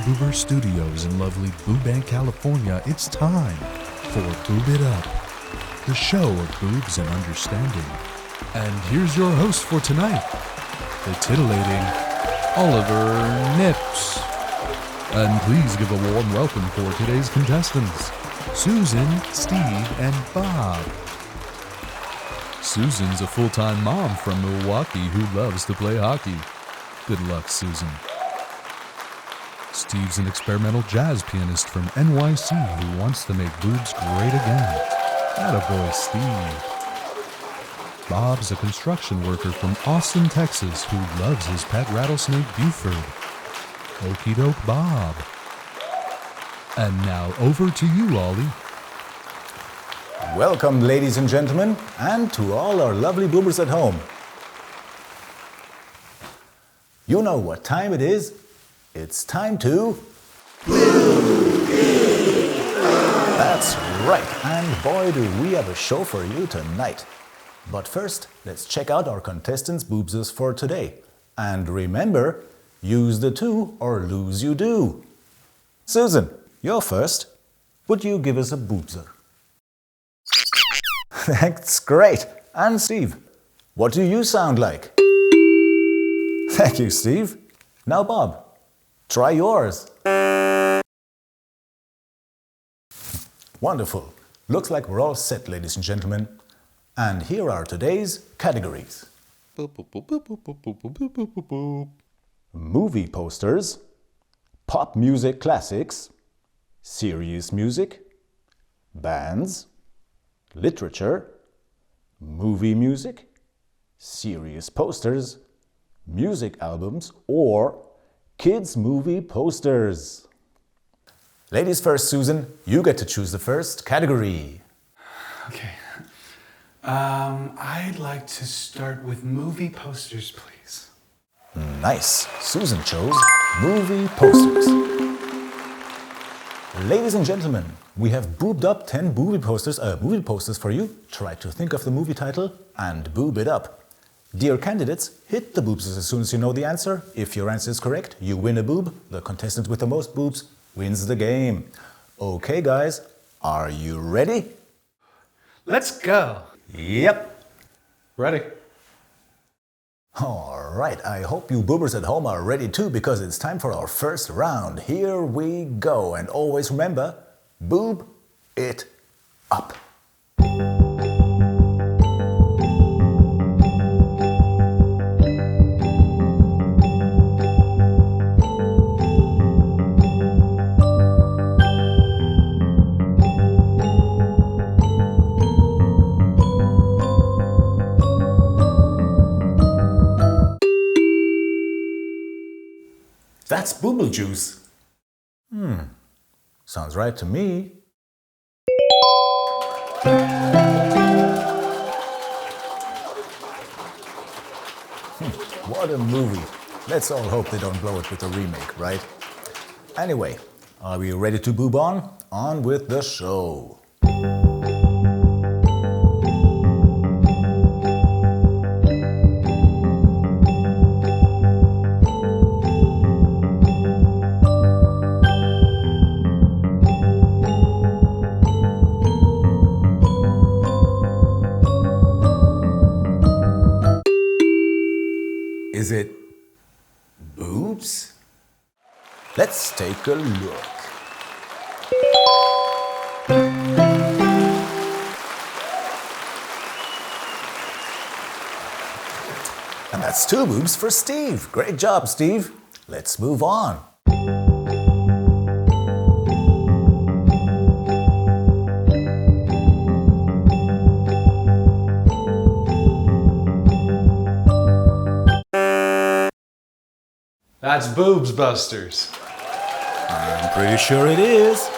Boober Studios in lovely Burbank, California, it's time for Boob It Up, the show of boobs and understanding. And here's your host for tonight, the titillating Oliver Nips. And please give a warm welcome for today's contestants, Susan, Steve, and Bob. Susan's a full-time mom from Milwaukee who loves to play hockey. Good luck, Susan. Steve's an experimental jazz pianist from NYC who wants to make boobs great again. Attaboy, Steve. Bob's a construction worker from Austin, Texas who loves his pet rattlesnake Buford. Okie doke, Bob. And now over to you, Ollie. Welcome, ladies and gentlemen, and to all our lovely boobers at home. You know what time it is? It's time to... Boob It Up! That's right, and boy do we have a show for you tonight. But first, let's check out our contestants' boobses for today. And remember, use the two or lose you do. Susan, you're first. Would you give us a boobser? That's great. And Steve, what do you sound like? Thank you, Steve. Now, Bob, try yours. Wonderful. Looks like we're all set, ladies and gentlemen. And here are today's categories. Movie posters, pop music classics, serious music, bands, literature, movie music, serious posters, music albums, or kids movie posters. Ladies first, Susan, you get to choose the first category. Okay. I'd like to start with movie posters, please. Nice. Susan chose movie posters. Ladies and gentlemen, we have boobed up 10 movie posters for you. Try to think of the movie title and boob it up. Dear candidates, hit the boobs as soon as you know the answer. If your answer is correct, you win a boob. The contestant with the most boobs wins the game. Okay, guys, are you ready? Let's go. Yep. Ready. All right, I hope you boobers at home are ready too, because it's time for our first round. Here we go. And always remember, boob it up. That's booble juice. Sounds right to me. What a movie. Let's all hope they don't blow it with a remake, right? Anyway, are we ready to boob on? On with the show. Is it boobs? Let's take a look. And that's 2 boobs for Steve. Great job, Steve. Let's move on. That's Boobs Busters. I'm pretty sure it is.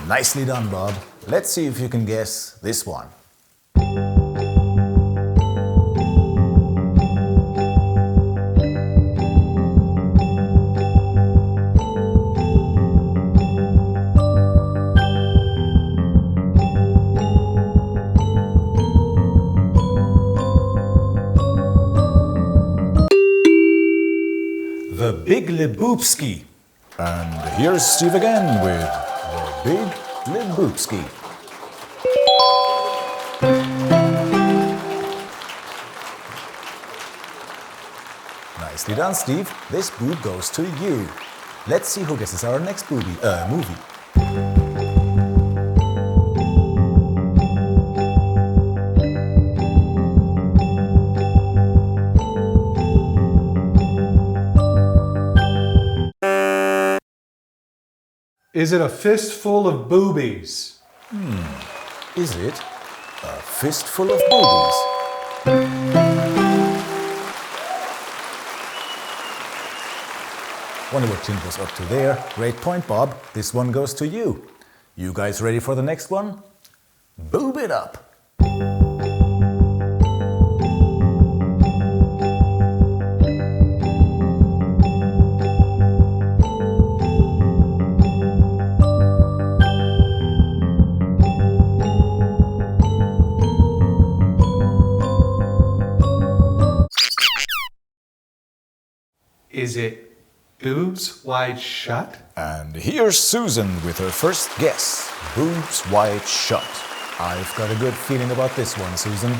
Nicely done, Bob. Let's see if you can guess this one. Big Lebowski. And here's Steve again with the Big Lebowski. Nicely done, Steve. This boob goes to you. Let's see who guesses our next movie. Is it a fistful of boobies? Is it a fistful of boobies? Wonder what Clint was up to there. Great point, Bob. This one goes to you. You guys ready for the next one? Boob it up. Is it boobs wide shut? And here's Susan with her first guess. Boobs wide shut. I've got a good feeling about this one, Susan.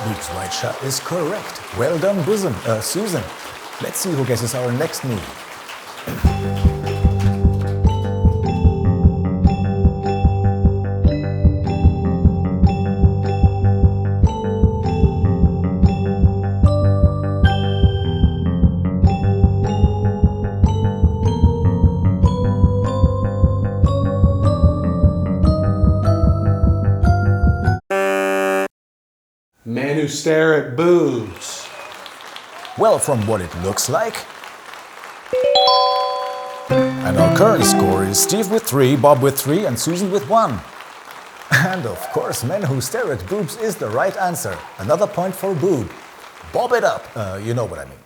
Boobs wide shut is correct. Well done, Susan. Let's see who guesses our next movie. Men who stare at boobs. Well, from what it looks like. And our current score is Steve with 3, Bob with 3, and Susan with 1. And of course, Men Who Stare at Boobs is the right answer. Another point for Boob. Bob it up. You know what I mean.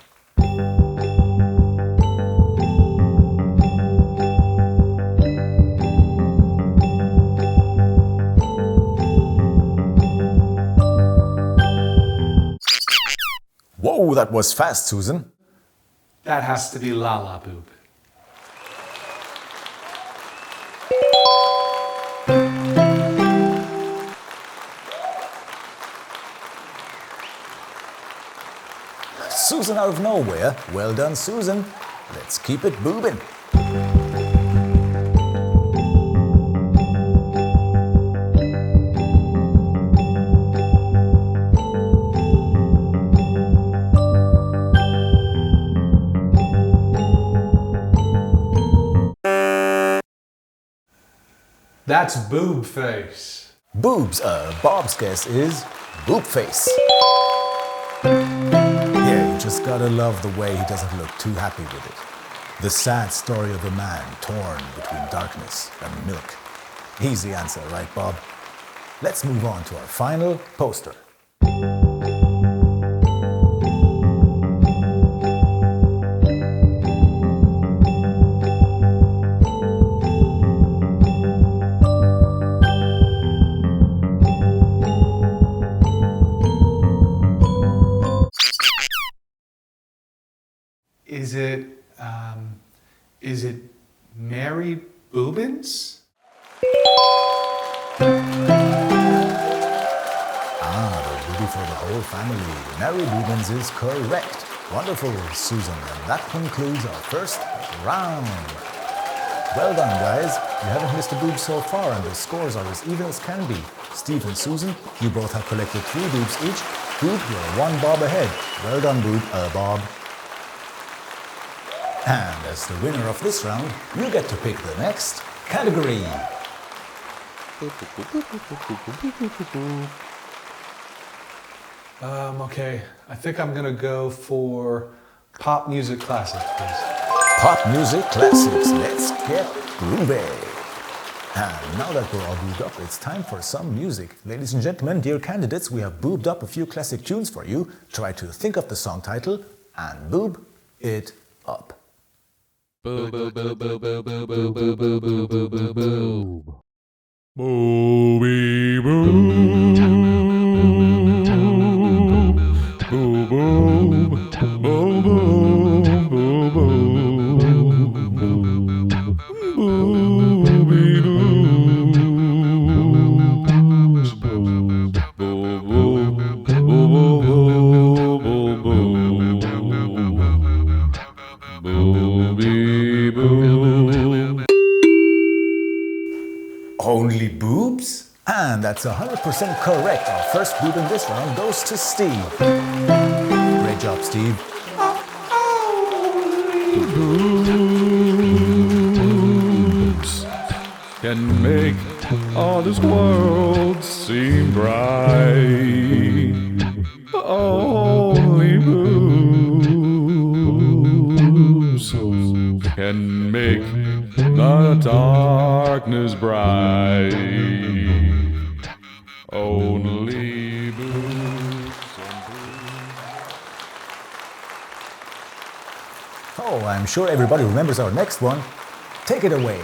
Whoa, that was fast, Susan. That has to be La La Boob. Susan out of nowhere. Well done, Susan. Let's keep it boobin'. That's boob face. Boobs, Bob's guess is boob face. Yeah, you just gotta love the way he doesn't look too happy with it. The sad story of a man torn between darkness and milk. Easy answer, right, Bob? Let's move on to our final poster. Is it Mary Boobins? The movie for the whole family. Mary Boobins is correct. Wonderful, Susan. And that concludes our first round. Well done, guys. You haven't missed a boob so far, and the scores are as even as can be. Steve and Susan, you both have collected 3 boobs each. Boob, you're 1 bob ahead. Well done, Bob. And as the winner of this round, you get to pick the next category. Okay. I think I'm gonna go for pop music classic, please. Pop music classics. Let's get groovy. And now that we're all boobed up, it's time for some music. Ladies and gentlemen, dear candidates, we have boobed up a few classic tunes for you. Try to think of the song title and boob it up. Boob, boob, boob, boob, boob, boob, boob, boob, boob, boob, boob, boob, boob. Booby boob. Boob Only boobs? And that's 100% correct. Our first boob in this round goes to Steve. Great job, Steve. Boobs can make all this world seem bright. Only boobs can make the darkness bright. Only boobs. Oh, I'm sure everybody remembers our next one. Take it away.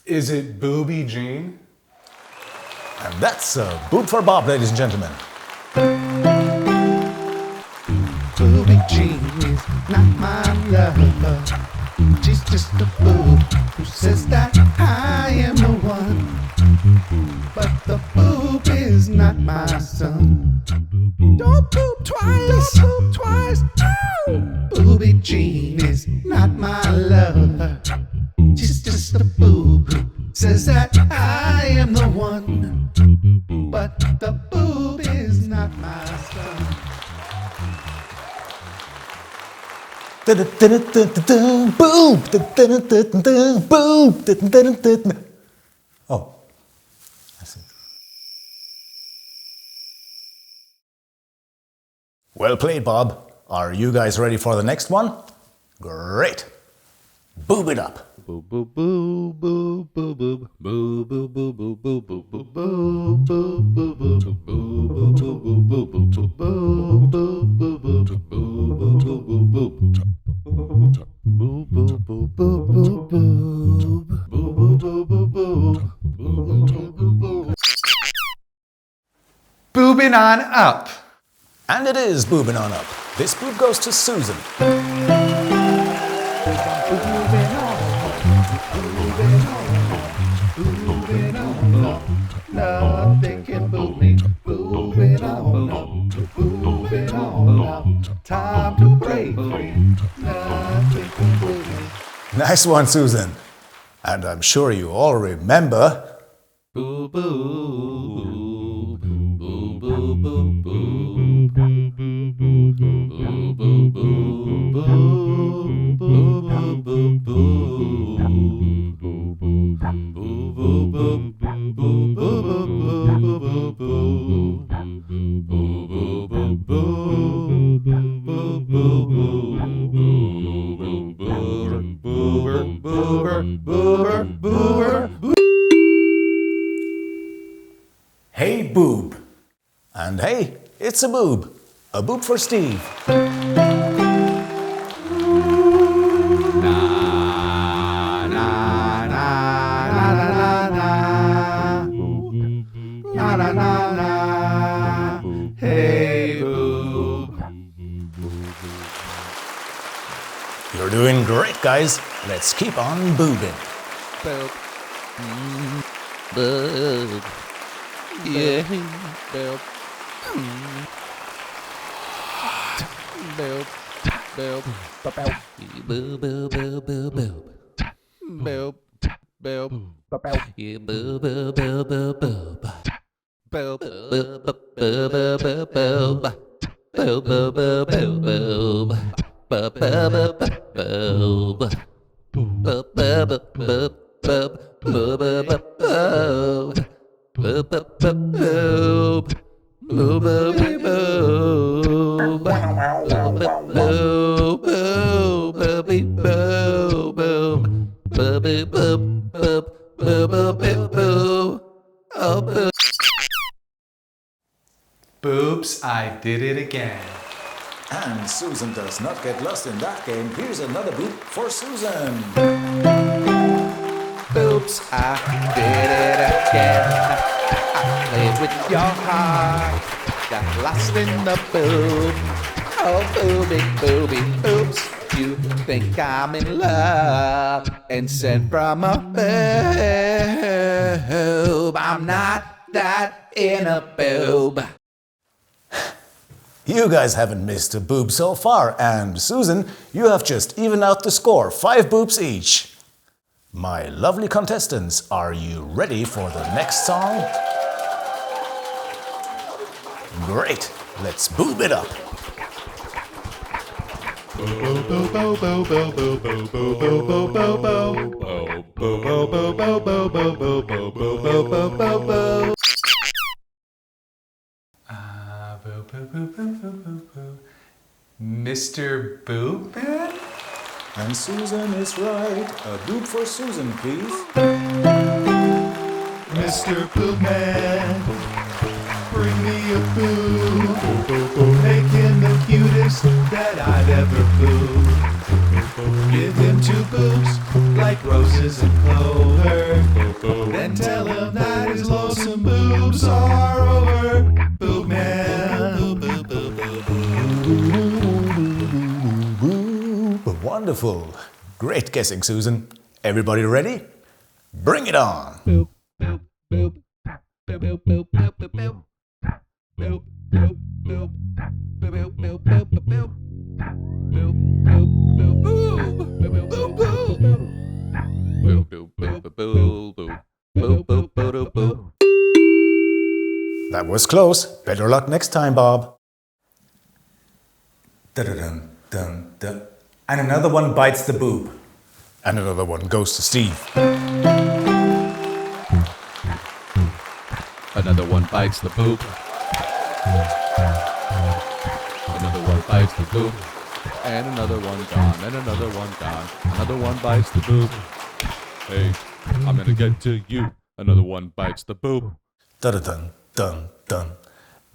Is it Booby Jean? And that's a boob for Bob, ladies and gentlemen. Booby Jean is not my lover. She's just a boob who says that I am the one. But the boob is not my son. Don't poop twice, don't poop twice. Booby Jean is not my lover. She's just a boob who says that I am the one. But the boob is not my son. Boob! Boob! Oh, I see. Well played, Bob. Are you guys ready for the next one? Great. Boob it up. Boob boob boob boob boob boob boob boob boob boob boob Boobing on up. And it is boobing on up. This boob goes to Susan. Nothing can boob me. Moving on up. Moving on up. Time to break free. Nothing can boob me. Nice one, Susan. And I'm sure you all remember. boob boob boob boob boob boob Hey, boob. And hey, it's a boob. A boob for Steve. Hey, boob. You're doing great, guys. Let's keep on boobing. Boob. Boob. Yeah. Boob. Boob. Boob. Boob. Boob. Boob. Boob. Boob. Boob. Boob. Yeah, boob. Boob. Boob. Boob. Boob. Boob. Boob. Boob. Boob. Boob. Boob. Boob. Boob. Boobs, I did it again. And Susan does not get lost in that game. Here's another boop for Susan. boobs, I did it again. I played with your heart, got lost in the boob. Oh, booby, oops, you think I'm in love and sent from a boob. I'm not that in a boob. You guys haven't missed a boob so far, and Susan, you have just evened out the score, 5 boobs each. My lovely contestants, are you ready for the next song? Great, let's boob it up. Mr. Boob Man? And Susan is right. A boob for Susan, please. Mr. Boob Man, bring me a boob. Make him the cutest that I've ever booed. Give him 2 boobs like roses and clover. Then tell him that his lonesome boobs are over. Boob Man. Wonderful. Great guessing, Susan. Everybody ready? Bring it on. Boop, boop, boop. Boop, boop, boop, boop, boop, boop. Boop, boop, boop. Boop, boop, boop, boop, boop, boop. Boop, boop, boop, boop. Boop, boop, boop, boop. Boop, boop, boop, boop, boop. Boop, boop, boop, boop. That was close. Better luck next time, Bob. Dun, dun, dun. And another one bites the boob. And another one goes to Steve. Another one bites the boob. Another one bites the boob. And another one gone. And another one gone. Another one bites the boob. Hey, I'm gonna get to you. Another one bites the boob. Dun, dun, dun, dun,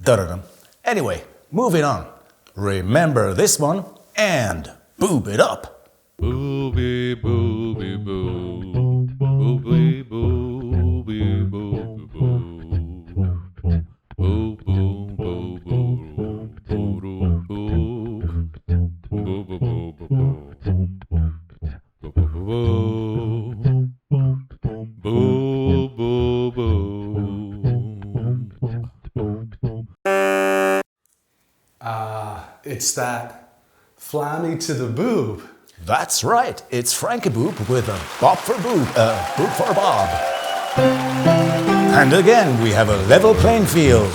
dun, dun. Anyway, moving on. Remember this one and boob it up. Booby, booby, boo. Booby, booby, boo, boo. Boo, boo, boo, boo. Boo, boo, boo. Boo, boo, boo, boo, boo. Boo, boo, boo, boo. It's that flammy to the boob. That's right. It's Frankie Boob with a bob for boob, boob for Bob. And again, we have a level playing field.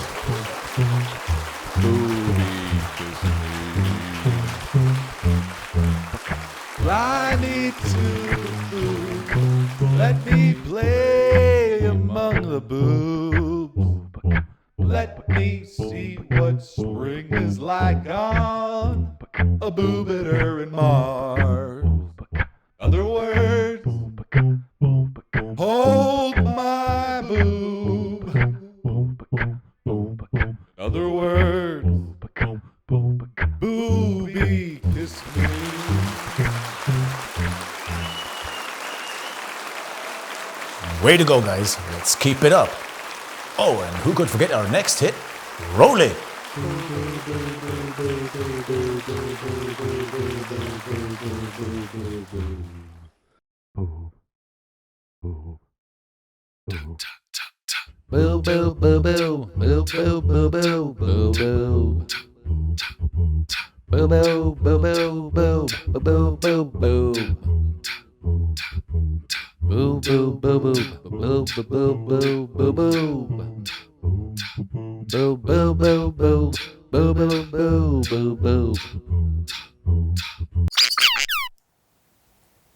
Fly me to the boob. Let me play among the boobs. Let me see what spring is like on a boobiter in Mars. Other words, hold my boob. Other words, booby kiss me. Way to go, guys. Let's keep it up. Oh, and who could forget our next hit? Roll it. Boo boo boo boo boo boo boo boo boo boo. Boo boo boo boo boo boo boo boo. Boo boo boo boo boo boo boo boo boo. Boo boo boo boo boo boo boo boo.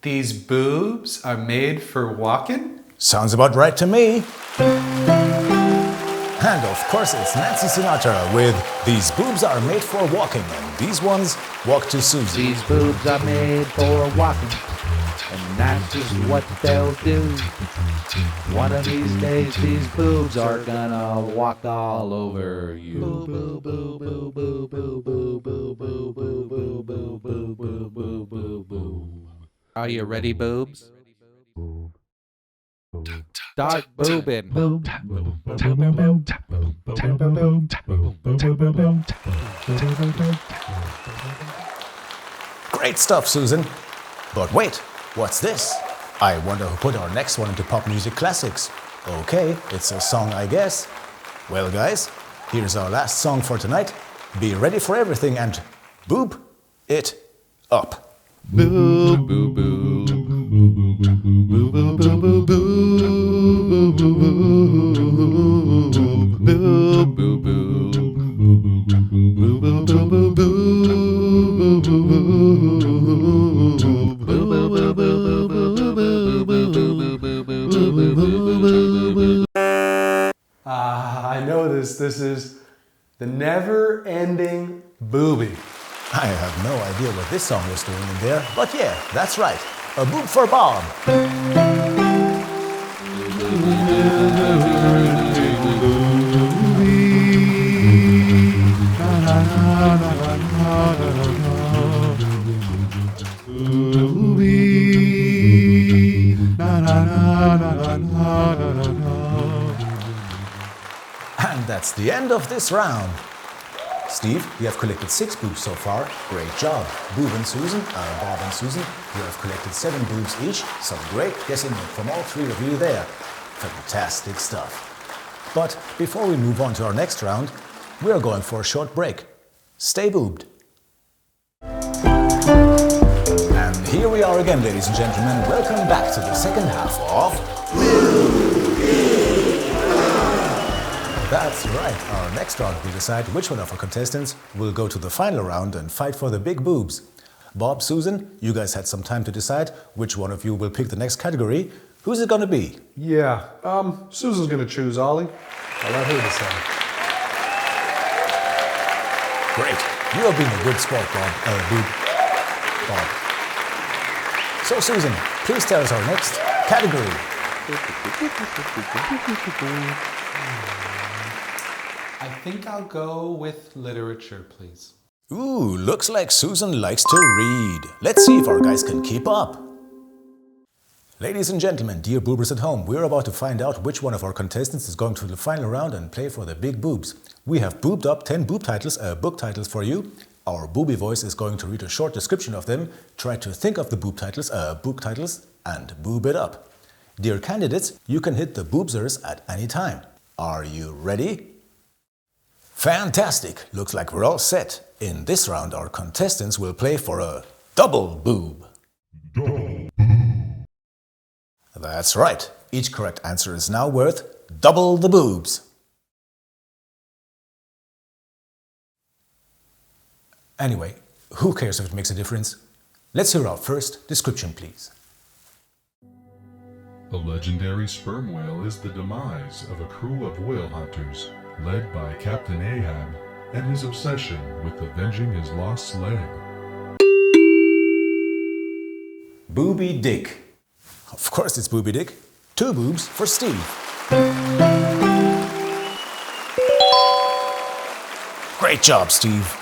These boobs are made for walking? Sounds about right to me. And of course, it's Nancy Sinatra with These Boobs Are Made for Walking, and these ones walk to Susie. These boobs are made for walking, and that's just what they'll do. One of these days, these boobs are gonna walk all over you. Boo boo boo boo boo boo boo boo boo boo boo boo boo boo boo boo boo. Are you ready, boobs? Start boobing. Great stuff, Susan. But wait, what's this? I wonder who put our next one into pop music classics. Okay, it's a song, I guess. Well, guys, here's our last song for tonight. Be ready for everything and boob it up. Boo, boo, boo. Boo, boo, boo, boo, boo. Boo, boo, boo. Boo, boo, boo, boo. I know this. This is the never-ending Booby. I have no idea what this song was doing in there, but yeah, that's right. A boob for Bob. And that's the end of this round. Steve, you have collected 6 boobs so far. Great job. Bob and Susan, you have collected 7 boobs each. Some great guessing from all 3 of you there. Fantastic stuff. But before we move on to our next round, we're going for a short break. Stay boobed. And here we are again, ladies and gentlemen. Welcome back to the second half of That's right. Our next round will decide which one of our contestants will go to the final round and fight for the big boobs. Bob, Susan, you guys had some time to decide which one of you will pick the next category. Who's it gonna be? Yeah, Susan's gonna choose Ollie. I'll let her decide. Great. You have been a good sport, Boob. Bob. So, Susan, please tell us our next category. I think I'll go with literature, please. Ooh, looks like Susan likes to read. Let's see if our guys can keep up. Ladies and gentlemen, dear boobers at home, we're about to find out which one of our contestants is going to the final round and play for the big boobs. We have boobed up 10 book titles for you. Our booby voice is going to read a short description of them, try to think of the book titles, and boob it up. Dear candidates, you can hit the boobsers at any time. Are you ready? Fantastic! Looks like we're all set. In this round, our contestants will play for a double boob. That's right. Each correct answer is now worth double the boobs. Anyway, who cares if it makes a difference? Let's hear our first description, please. A legendary sperm whale is the demise of a crew of whale hunters, led by Captain Ahab and his obsession with avenging his lost leg. Booby Dick. Of course it's Booby Dick. 2 boobs for Steve. Great job, Steve.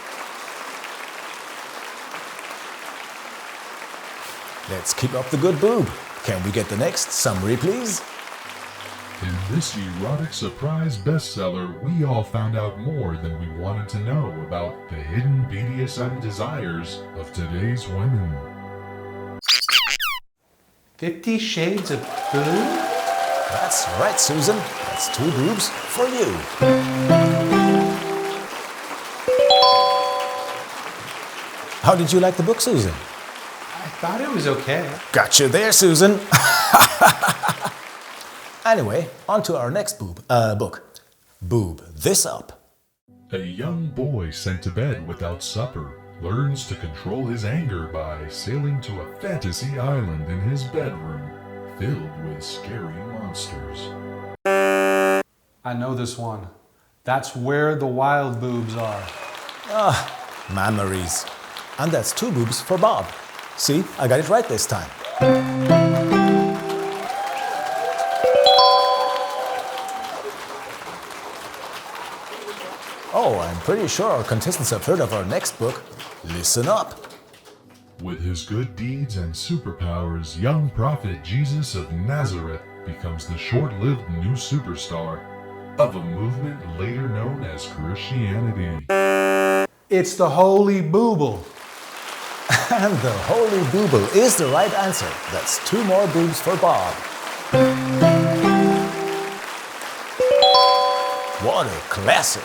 Let's keep up the good boob. Can we get the next summary, please? In this erotic surprise bestseller, we all found out more than we wanted to know about the hidden BDSM desires of today's women. 50 Shades of Boob? That's right, Susan. That's 2 boobs for you. How did you like the book, Susan? I thought it was okay. Gotcha there, Susan. Anyway, on to our next book. Boob This Up. A young boy sent to bed without supper learns to control his anger by sailing to a fantasy island in his bedroom filled with scary monsters. I know this one. That's Where the Wild Boobs Are. Memories. And that's 2 boobs for Bob. See, I got it right this time. Oh, I'm pretty sure our contestants have heard of our next book. Listen up. With his good deeds and superpowers, young prophet Jesus of Nazareth becomes the short-lived new superstar of a movement later known as Christianity? It's the Holy Booble. And the Holy Booble is the right answer. That's 2 more boobs for Bob. What a classic.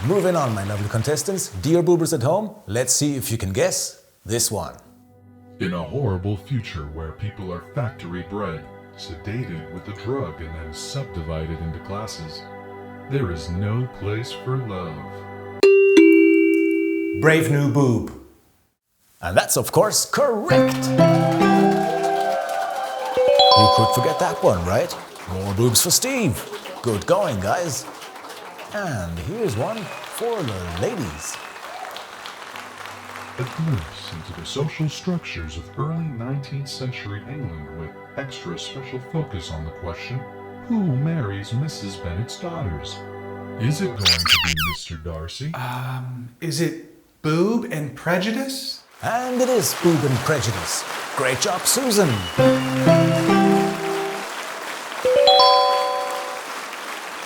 Moving on, my lovely contestants. Dear boobers at home, let's see if you can guess this one. In a horrible future where people are factory bred, sedated with a drug and then subdivided into classes, there is no place for love. Brave New Boob. And that's of course correct. You could forget that one, right? More boobs for Steve. Good going, guys. And here's one for the ladies. A glimpse into the social structures of early 19th century England with extra special focus on the question, who marries Mrs. Bennet's daughters? Is it going to be Mr. Darcy? Is it Boob and Prejudice? And it is Boob and Prejudice. Great job, Susan.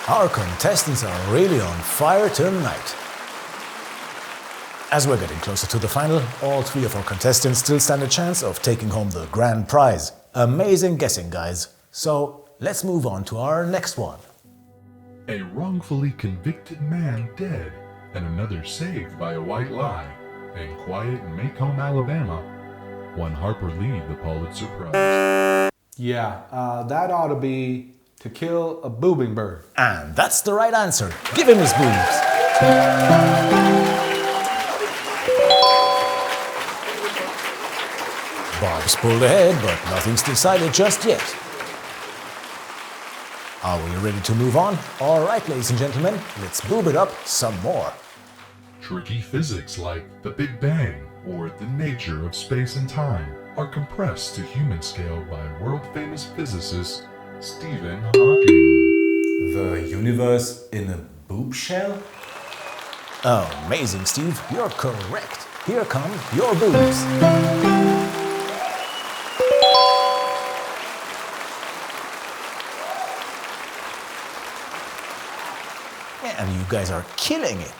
Our contestants are really on fire tonight. As we're getting closer to the final, all 3 of our contestants still stand a chance of taking home the grand prize. Amazing guessing, guys. So let's move on to our next one. A wrongfully convicted man dead and another saved by a white lie. In quiet Macomb, Alabama, won Harper Lee the Pulitzer Prize. Yeah, that ought to be To Kill a Boobing Bird. And that's the right answer. Give him his boobs. Bob's pulled ahead, but nothing's decided just yet. Are we ready to move on? All right, ladies and gentlemen, let's boob it up some more. Tricky physics like the Big Bang or the nature of space and time are compressed to human scale by world-famous physicist Stephen Hawking. The universe in a boob shell? Oh, amazing, Steve. You're correct. Here come your boobs. And you guys are killing it.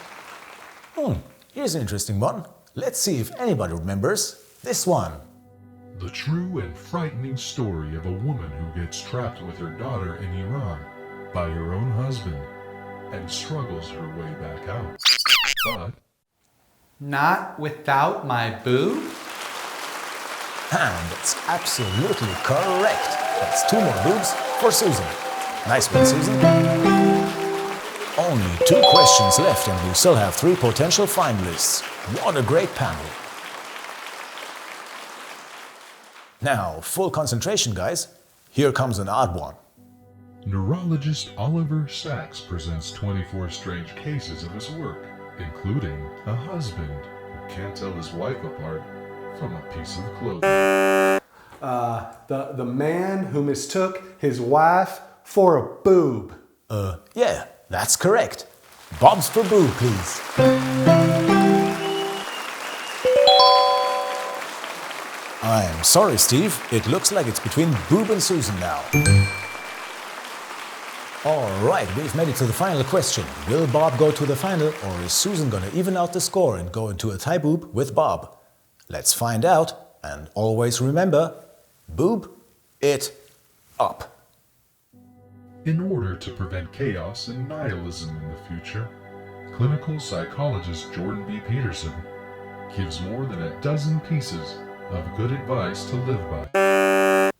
Here's an interesting one. Let's see if anybody remembers this one. The true and frightening story of a woman who gets trapped with her daughter in Iran by her own husband and struggles her way back out. But Not Without My Boob? And that's absolutely correct. That's 2 more boobs for Susan. Nice one, Susan. Only 2 questions left and we still have 3 potential finalists. What a great panel. Now, full concentration, guys. Here comes an odd one. neurologist Oliver Sacks presents 24 strange cases of his work, including a husband who can't tell his wife apart from a piece of clothing. The man who mistook his wife for a boob. Yeah, that's correct. Bobs for boob, please. I'm sorry, Steve. It looks like it's between Boob and Susan now. All right, we've made it to the final question. Will Bob go to the final, or is Susan gonna even out the score and go into a tie boob with Bob? Let's find out, and always remember, boob it up. In order to prevent chaos and nihilism in the future, clinical psychologist Jordan B. Peterson gives more than a dozen pieces of good advice to live by.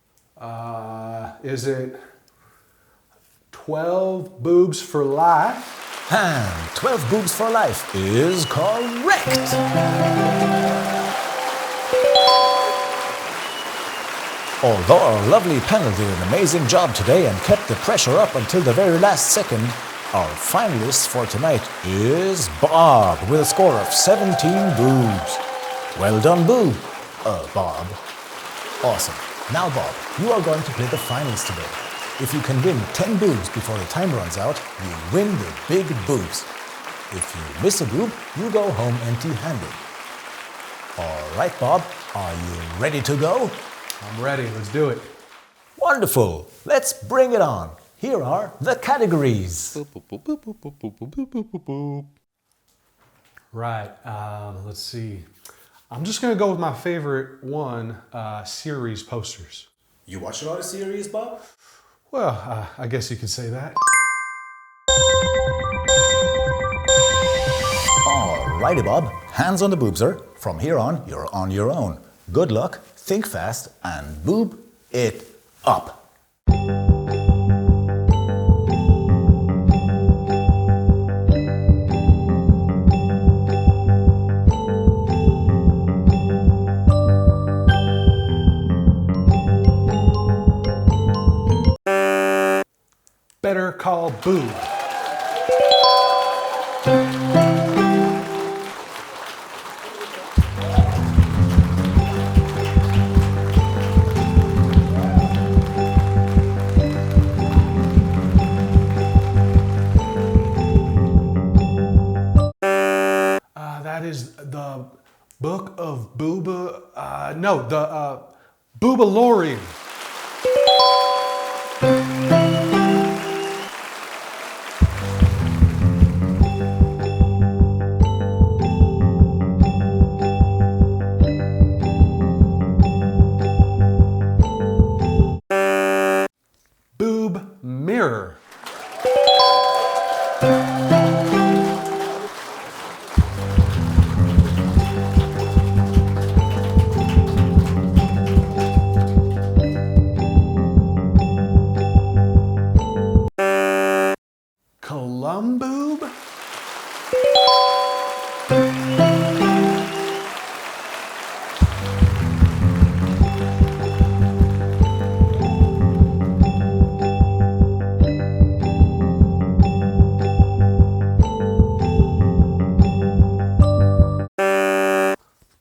Is it 12 boobs for life? And 12 boobs for life is correct. Although our lovely panel did an amazing job today and kept the pressure up until the very last second, our finalist for tonight is Bob with a score of 17 boobs. Well done, Boob. Bob. Awesome. Now, Bob, you are going to play the finals today. If you can win 10 boobs before the time runs out, you win the big boobs. If you miss a boob, you go home empty-handed. All right, Bob, Are you ready to go? I'm ready. Let's do it. Wonderful. Let's bring it on. Here are the categories. Right. Let's see. I'm just going to go with my favorite one, series posters. You watch a lot of series, Bob? Well, I guess you could say that. Alrighty, Bob. Hands on the boobser. From here on, you're on your own. Good luck, think fast, and boob it up. Better Call Boob. That is the Book of Booba. No, the Boobalorian. Boob Mirror. Columboob?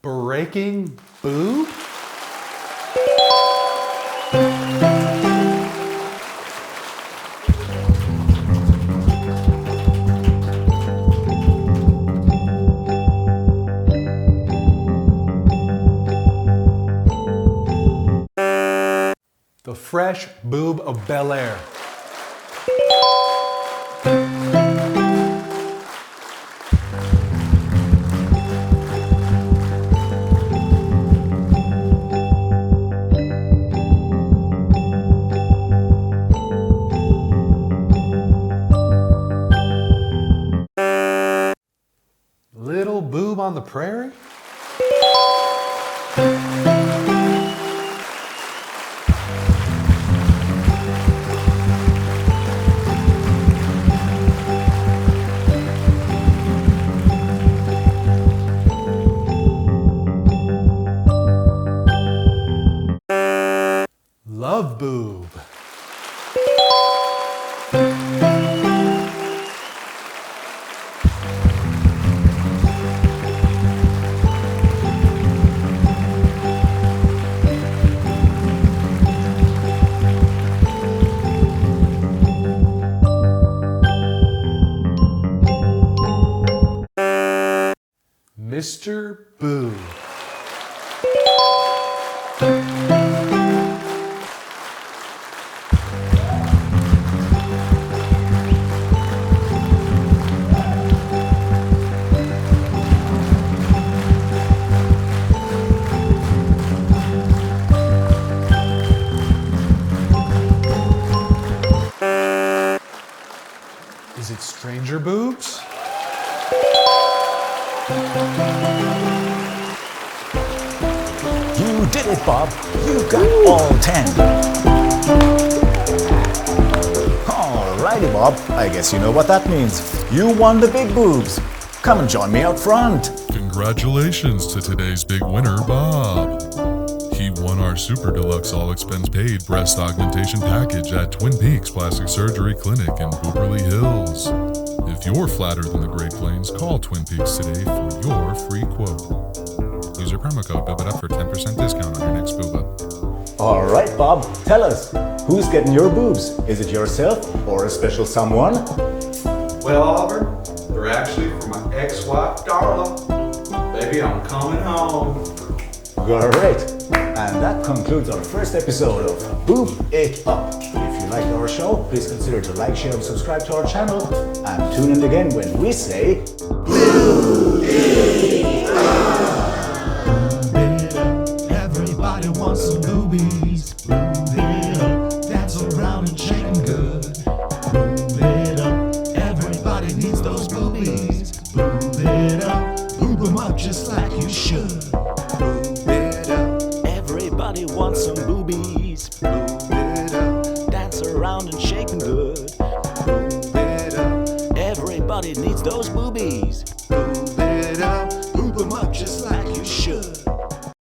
Breaking Boob? The Fresh Boob of Bel Air. Little Boob on the Prairie? Love Boob. Mr. Boob. Is it Stranger Boobs? You did it, Bob. You got all 10. Alrighty, Bob. I guess you know what that means. You won the big boobs. Come and join me out front. Congratulations to today's big winner, Bob. He won our Super Deluxe All Expense Paid Breast Augmentation Package at Twin Peaks Plastic Surgery Clinic in Beverly Hills. If you're flatter than the Great Plains, call Twin Peaks today for your free quote. Use your promo code Boob It Up for 10% discount on your next boob up. Alright, Bob. Tell us, who's getting your boobs? Is it yourself or a special someone? Well, Oliver, they're actually for my ex-wife, Darla. Baby, I'm coming home. Great! And that concludes our first episode of Boob It Up. If you liked our show, please consider to like, share, and subscribe to our channel. And tune in again when we say Boob It Up. Everybody wants some boobies. Boob it up. Dance around and shake 'em good. Boob it up. Everybody needs those boobies. Boob it up. Boob 'em up just like you should. Boob it up. Everybody wants some boobies. Boob it up. Dance around and shake 'em good. Boob it up. Everybody needs those boobies. Boob